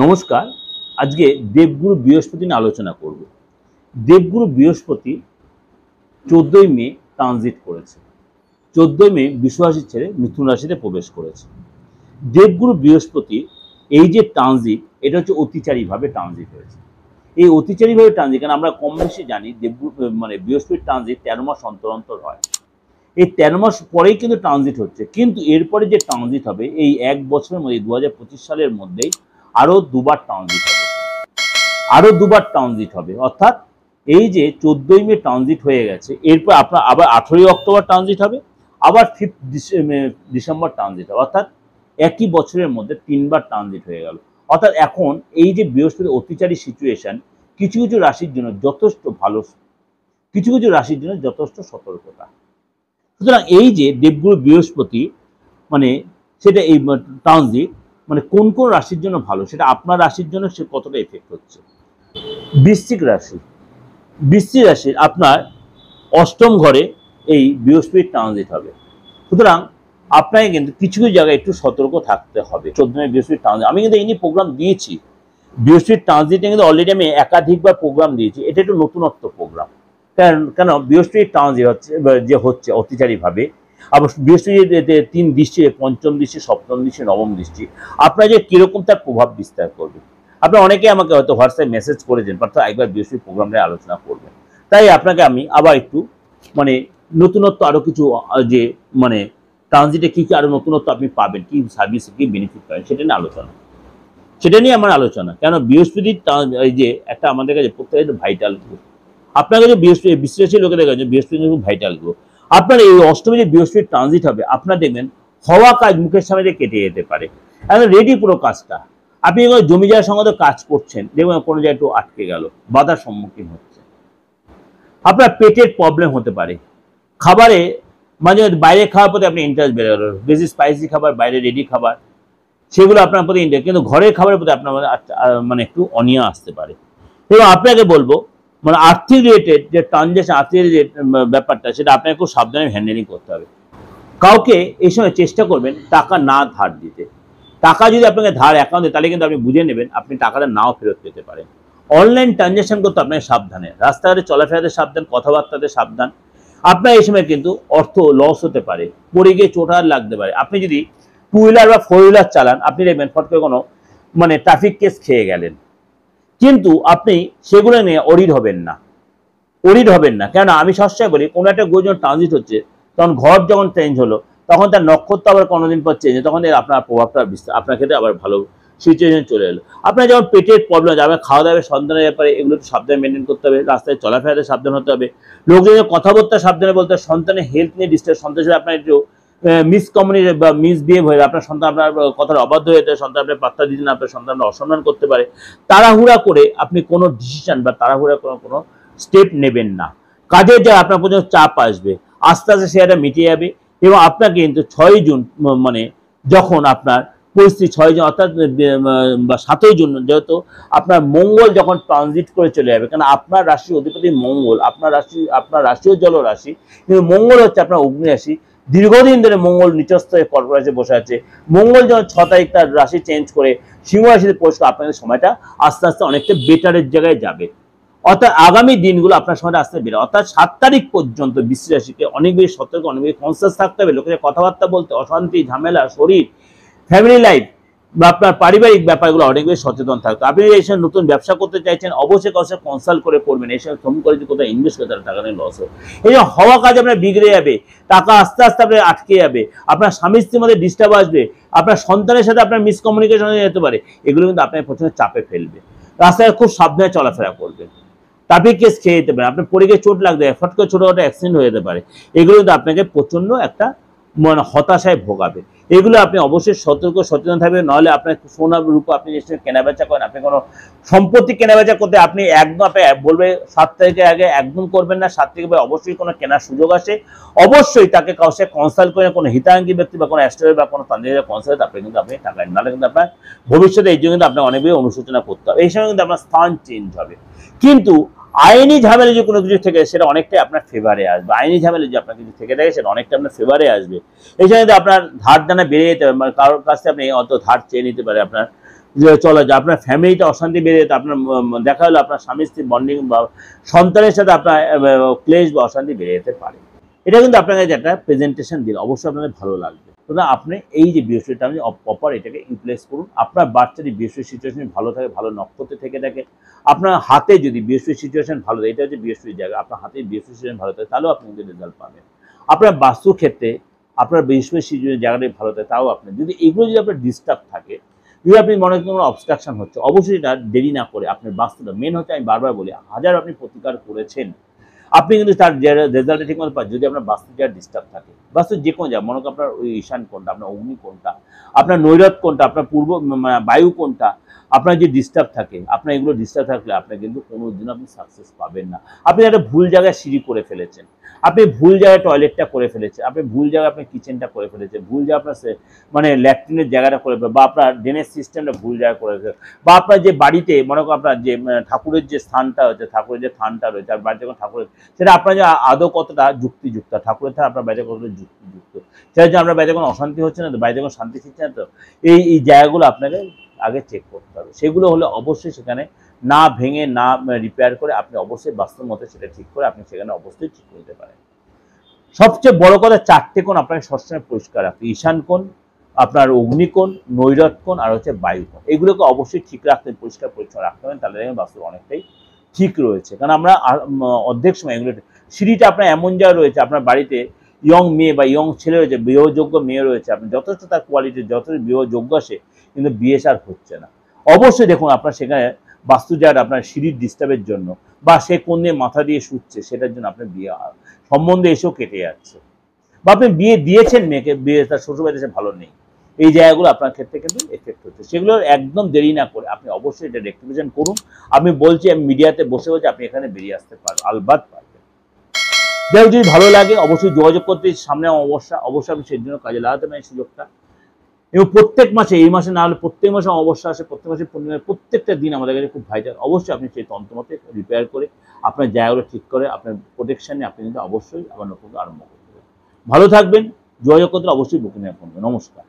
নমস্কার। আজকে দেবগুরু বৃহস্পতি নিয়ে আলোচনা করব। দেবগুরু বৃহস্পতি 14ই মে ট্রানজিট করেছে। 14ই মে বৃষ রাশি ছেড়ে মিথুন রাশিতে প্রবেশ করেছে। দেবগুরু বৃহস্পতি এই যে ট্রানজিট, এটা হচ্ছে অতিচারীভাবে ট্রানজিট হয়েছে। এই অতিচারীভাবে ট্রানজিট, কারণ আমরা কম বেশি জানি দেবগুরু বৃহস্পতির ট্রানজিট 13 মাস অন্তর অন্তর হয়। এই 13 মাস পরেই কিন্তু ট্রানজিট হচ্ছে, কিন্তু এরপরে যে ট্রানজিট হবে এই 1 বছরের মধ্যে 2025 সালের মধ্যেই আরও দুবার ট্রানজিট হবে। অর্থাৎ এই যে 14ই মে ট্রানজিট হয়ে গেছে, এরপর আপনার আবার 18ই অক্টোবর ট্রানজিট হবে, আবার 5 ডিসেম্বর ট্রানজিট হবে। অর্থাৎ একই বছরের মধ্যে 3বার ট্রানজিট হয়ে গেল। অর্থাৎ এখন এই যে বৃহস্পতি অতিচারী সিচুয়েশন কিছু কিছু রাশির জন্য যথেষ্ট ভালো, কিছু কিছু রাশির জন্য যথেষ্ট সতর্কতা। সুতরাং এই যে দেবগুরু বৃহস্পতি সেটা এই ট্রানজিট কোন কোন রাশির জন্য ভালো, সেটা আপনার রাশির জন্য সে কতটা এফেক্ট হচ্ছে। বৃশ্চিক রাশির আপনার অষ্টম ঘরে এই বৃহস্পতির ট্রানজিট হবে। সুতরাং আপনাকে কিন্তু কিছু কিছু জায়গায় একটু সতর্ক থাকতে হবে। 14 বৃহস্পতির ট্রানজিট আমি কিন্তু এই নিয়ে প্রোগ্রাম দিয়েছি। বৃহস্পতির ট্রানজিটে কিন্তু অলরেডি আমি একাধিকবার প্রোগ্রাম দিয়েছি। এটা একটু নতুনত্ব প্রোগ্রাম। কেন বৃহস্পতির ট্রানজিট হচ্ছে অতিচারীভাবে। আবার বৃহস্পতির 3 দৃষ্টি, পঞ্চম দৃষ্টি, সপ্তম দৃষ্টি, নবম দৃষ্টি আপনার যে কিরকম তার প্রভাব বিস্তার করবে। আপনারা অনেকে আমাকে হয়তো হোয়াটসঅ্যাপ মেসেজ করেছেন, অর্থাৎ একবার বৃহস্পতি প্রোগ্রামে আলোচনা করবেন। তাই আপনাকে আমি আবার একটু নতুনত্ব আরো কিছু যে ট্রানজিটে কি কি আরো নতুনত্ব আপনি পাবেন, কি সার্ভিস, কি বেনিফিট পাবেন, সেটা নিয়ে আমার আলোচনা। কেন বৃহস্পতির এই যে একটা আমাদের কাছে প্রত্যেকটা ভাইটাল গ্রহ। আপনার কাছে বৃহস্পতি, বিশ্লেষী লোকেদের কাছে বৃহস্পতি খুব ভাইটাল গ্রহ। আপনার এই অষ্টমী যে বৃহস্পতির ট্রানজিট হবে, আপনার দেখবেন হওয়া কাজ মুখের সামনে দিয়ে কেটে যেতে পারে। এখন রেডি পুরো কাজটা, আপনি জমি জায়গার সঙ্গে কাজ করছেন, দেখবেন কোনো জায়গায় একটু আটকে গেল, বাধার সম্মুখীন হচ্ছে। আপনার পেটের প্রবলেম হতে পারে, খাবারে মাঝে বাইরে খাওয়ার প্রতি আপনি ইন্টারেস্ট বেড়ে গেল, বেশি স্পাইসি খাবার, বাইরে রেডি খাবার, সেগুলো আপনার প্রতি ইন্টারেস্ট, কিন্তু ঘরের খাবারের প্রতি আপনার একটু অনীহা আসতে পারে। এবং আপনাকে বলবো আর্থিক রিলেটেড যে ট্রানজাকশন, আর্থিক যে ব্যাপারটা, সেটা আপনাকে খুব সাবধানে হ্যান্ডেলিং করতে হবে। কাউকে এই সময় চেষ্টা করবেন টাকা না ধার দিতে। টাকা যদি আপনাকে ধার অ্যাকাউন্টে, তাহলে কিন্তু আপনি বুঝে নেবেন আপনি টাকাটা নাও ফেরত পেতে পারেন। অনলাইন ট্রানজাকশন করতে আপনাকে সাবধানে, রাস্তাঘাটে চলাফেরাতে সাবধান, কথাবার্তাতে সাবধান। আপনার এই সময় কিন্তু অর্থ লস হতে পারে, পড়ে গিয়ে চোটার লাগতে পারে। আপনি যদি 2 হুইলার বা 4 হুইলার চালান, আপনি দেখবেন ফট করে কোনো ট্রাফিক কেস খেয়ে গেলেন, কিন্তু আপনি সেগুলো নিয়ে অরিড হবেন না। কেননা আমি সবসময় বলি, কোনো একটা গ্রহ যখন ট্রানজিট হচ্ছে, তখন ঘর যখন চেঞ্জ হলো, তখন তার নক্ষত্র আবার কোনোদিন পর চেঞ্জ হয়, তখন আপনার প্রভাবটা আপনার ক্ষেত্রে আবার ভালো সিচুয়েশন চলে এলো। আপনার যেমন পেটের প্রবলেম, আপনার খাওয়া দাওয়া, সন্তানের ব্যাপারে এগুলো একটু সাবধানে মেনটেন করতে হবে, রাস্তায় চলাফেরাতে সাবধান হতে হবে, লোকজনের কথাবার্তা সাবধানে বলতে হবে, সন্তানের হেলথ নিয়ে ডিস্টার্ব, সন্তানের সাথে আপনার একটু মিসকমিউনিকেট বা মিসবিহেভ হয়ে আপনার সন্তান আপনার কথার অবাধ্য হয়ে যেতে, সন্তান আপনার পাত্তা দিতে না, আপনার সন্তান অসম্মান করতে পারে। তাড়াহুড়া করে আপনি কোনো ডিসিশন বা তাড়াহুড়া কোনো স্টেপ নেবেন না। কাজের যা আপনার পর্যন্ত চাপ আসবে, আস্তে আস্তে সেটা মিটে যাবে। এবং আপনাকে কিন্তু 6 জুন যখন আপনার পরিস্থিতি 6 জুন অর্থাৎ বা 7ই জুন, যেহেতু আপনার মঙ্গল যখন ট্রানজিট করে চলে যাবে, কারণ আপনার রাশির অধিপতি মঙ্গল, আপনার রাশিও জল রাশি, কিন্তু মঙ্গল হচ্ছে আপনার অগ্নি রাশি। দীর্ঘদিন ধরে মঙ্গল নিচস্থ হয়ে কর্ক রাশিতে বসে আছে। মঙ্গল যখন 6 তারিখ তার রাশি চেঞ্জ করে সিংহ রাশিতে প্রবেশ করে, আপনাদের সময়টা আস্তে আস্তে অনেকটা বেটারের জায়গায় যাবে। অর্থাৎ আগামী দিনগুলো আপনার সময়টা আসতে বেরো। অর্থাৎ 7 তারিখ পর্যন্ত বৃশ্চিক রাশিকে অনেক বেশি সতর্ক, অনেক বেশি কনসিয়াস থাকতে হবে। লোকের কথাবার্তা বলতে, অশান্তি, ঝামেলা, শরীর, ফ্যামিলি লাইফ বা আপনার পারিবারিক ব্যাপারগুলো অনেক বেশি সচেতন থাকতে। আপনি এই সময় নতুন ব্যবসা করতে চাইছেন, অবশ্যই কাউকে কনসাল্ট করে করবেন। এই সময় ফোন করে যদি কোথাও ইনভেস্ট করে, তাহলে টাকা নিয়ে লস হবে। এই জন্য হওয়া কাজ আপনার বিগড়ে যাবে, টাকা আস্তে আস্তে আপনার আটকে যাবে, আপনার স্বামী স্ত্রীর মধ্যে ডিস্টার্ব আসবে, আপনার সন্তানের সাথে আপনার মিসকমিউনিকেশন হয়ে যেতে পারে। এগুলো কিন্তু আপনার প্রথমে চাপে ফেলবে। রাস্তায় খুব সাবধানে চলাফেরা করবেন। ট্রাফিক কেস খেয়ে যেতে পারে, আপনার পড়ে গিয়ে চোট লাগতে পারে, ফট করে ছোটখাটো অ্যাক্সিডেন্ট হয়ে যেতে পারে। এগুলো কিন্তু আপনাকে প্রচন্ড একটা হতাশায় ভোগাবে। এগুলো আপনি অবশ্যই সচেতন থাকবেন। নাহলে আপনার সোনা রূপ আপনি নিশ্চয়ই কেনাবেচা করেন, আপনি কোনো সম্পত্তি কেনাবেচা করতে আপনি একদম আপনি বলবে 7 তারিখের আগে একদম করবেন না। 7 তারিখে অবশ্যই কোনো কেনার সুযোগ আসে, অবশ্যই তাকে কাউকে কনসাল্ট করে, কোনো হিতাঙ্গী ব্যক্তি বা কোনো অ্যাস্ট্রোলজার বা কোনো তান্ত্রিকের কনসাল্ট আপনি কিন্তু আপনি টাকা নেন। নাহলে কিন্তু আপনার ভবিষ্যতে এই জন্য কিন্তু আপনার অনেক বেশি অনুশোচনা করতে হবে। এই সময় কিন্তু আপনার স্থান চেঞ্জ হবে। কিন্তু আইনি ঝামেলা যে কোনো কিছু থেকে, সেটা অনেকটাই আপনার ফেভারে আসবে। আইনি ঝামেলা যে আপনার কিছু থেকে থাকে, সেটা অনেকটা আপনার ফেভারে আসবে। এই সময় আপনার ধার দানা বেড়ে যেতে হবে, কারোর কাছ থেকে আপনি অত ধার চেয়ে নিতে পারে আপনার যে চলা যায়, আপনার ফ্যামিলিটা অশান্তি বেড়ে যেতে, আপনার দেখা হলো আপনার স্বামী স্ত্রী বন্ডিং বা সন্তানের সাথে আপনার ক্লেশ বা অশান্তি বেড়ে যেতে পারে। এটা কিন্তু আপনাকে যে একটা প্রেজেন্টেশন দিল, অবশ্যই আপনাদের ভালো লাগবে। সুতরাং আপনি এই যে বৃহস্পতিটা আপনি প্রপার এটাকে ইউটিলাইজ করুন। আপনার বাচ্চার যদি বৃহস্পতি সিচুয়েশন ভালো থাকে, ভালো নক্ষত্রে থেকে থাকে, আপনার হাতে যদি বৃহস্পতি সিচুয়েশন ভালো থাকে, এটা হচ্ছে বৃহস্পতির জায়গা, আপনার হাতে বৃহস্পতি সিচুয়েশন ভালো থাকে, তাহলেও আপনি কিন্তু রেজাল্ট পাবেন। আপনার বাস্তুর ক্ষেত্রে আপনার বৃহস্পতি সিচুয়েশন জায়গাটাই ভালো থাকে, তাও আপনি যদি এগুলো যদি আপনার ডিস্টার্ব থাকে, যদি আপনি মনে করেন কোনো অবস্ট্রাকশন হচ্ছে, অবশ্যই এটা দেরি না করে আপনার বাস্তুটা মেন হচ্ছে, আমি বারবার বলি, হাজার আপনি প্রতিকার করেছেন, আপনি কিন্তু তার রেজাল্টটা ঠিক মতো পান যদি আপনার বাস্তু জায়গা ডিস্টার্ব থাকে। বাস্তু যে কোনো জায়গা, মনে করেন আপনার ওই ঈশান কোনটা, আপনার অগ্নি কোনটা, আপনার নৈরত কোনটা, আপনার পূর্ব বায়ু কোনটা, আপনার যে ডিস্টার্ব থাকে, আপনার এগুলো ডিস্টার্ব থাকলে আপনার কিন্তু কোনো দিন আপনি সাকসেস পাবেন না। আপনি একটা ভুল জায়গায় সিঁড়ি করে ফেলেছেন, আপনি ভুল জায়গায় টয়লেটটা করে ফেলেছেন, আপনি ভুল জায়গায় আপনার কিচেনটা করে ফেলেছেন, ভুল জায়গায় আপনার মানে ল্যাট্রিনের জায়গাটা করে ফেলে, বা আপনার ড্রেনেজ সিস্টেমটা ভুল জায়গায় করে ফেলে, বা আপনার যে বাড়িতে মনে করেন আপনার যে ঠাকুরের যে স্থানটা হচ্ছে, ঠাকুরের যে স্থানটা রয়েছে, আর বাড়িতে যখন ঠাকুরের, সেটা আপনার যে আদৌ কতটা যুক্তিযুক্ত, ঠাকুরের থেকে আপনার বাড়িতে কতটা যুক্তিযুক্ত, সেটা যে আপনার বাড়িতে কোনো অশান্তি হচ্ছে না তো, বাড়িতে কোনো শান্তি শিখছে না তো, এই জায়গাগুলো আপনাকে আগে চেক করতে হবে। সেগুলো হলে অবশ্যই সেখানে না ভেঙে না রিপেয়ার করে আপনি অবশ্যই বাস্তব মতে সেটা ঠিক করে আপনি সেখানে অবশ্যই ঠিক করতে পারেন। সবচেয়ে বড় কথা, 4টে কোণ আপনাকে সবসময় পরিষ্কার রাখতে, ঈশান কোণ, আপনার অগ্নিকোণ, নৈরত কোণ, আর হচ্ছে বায়ু কোণ, এগুলোকে অবশ্যই ঠিক রাখতে, পরিষ্কার পরিচ্ছন্ন রাখতে হবে, তাহলে দেখবেন বাস্তব অনেকটাই ঠিক রয়েছে। কারণ আমরা অর্ধেক সময় এগুলো, সিঁড়িটা আপনার এমন জায়গায় রয়েছে, আপনার বাড়িতে ইয়ং মেয়ে বা ইয়ং ছেলে রয়েছে, বিবাহযোগ্য মেয়ে রয়েছে, আপনি যথেষ্ট তার কোয়ালিটি, যথেষ্ট বিবাহযোগ্য আসে, কিন্তু বিয়ে সার হচ্ছে না। অবশ্যই দেখুন আপনার সেখানে বাস্তু জায়গাটা আপনার সিঁড়ির ডিস্টার্বের জন্য, বা সে কোন দিয়ে মাথা দিয়ে শুচ্ছে, সেটার জন্য আপনার বিয়ে সম্বন্ধে এসেও কেটে যাচ্ছে, বা আপনি বিয়ে দিয়েছেন মেয়েকে, বিয়ে তার শ্বশুরবাড়িতে এসে ভালো নেই, এই জায়গাগুলো আপনার ক্ষেত্রে কিন্তু এফেক্ট হচ্ছে। সেগুলো একদম দেরি না করে আপনি অবশ্যই এটা রেক্টিফিকেশন করুন। আমি বলছি, আমি মিডিয়াতে বসে বলছি, আপনি এখানে বেরিয়ে আসতে পারবেন, আলবাত পারবেন। যাই যদি ভালো লাগে অবশ্যই যোগাযোগ করতে, সামনে অবশ্যই আমি সেই জন্য কাজে লাগাতে পারি সুযোগটা। এবং প্রত্যেক মাসে, এই মাসে না হলে প্রত্যেক মাসে অবশ্যই আসে, প্রত্যেক মাসে পূর্ণিমার প্রত্যেকটা দিন আমাদের কাছে খুব ভাইটাল। অবশ্যই আপনি সেই তন্ত্রমতে রিপেয়ার করে আপনার জায়গাগুলো ঠিক করে আপনার প্রোটেকশনে আপনি কিন্তু অবশ্যই আবার নতুন আরম্ভ করতে পারেন। ভালো থাকবেন, যোগাযোগ করতে অবশ্যই বুকিং করবেন। নমস্কার।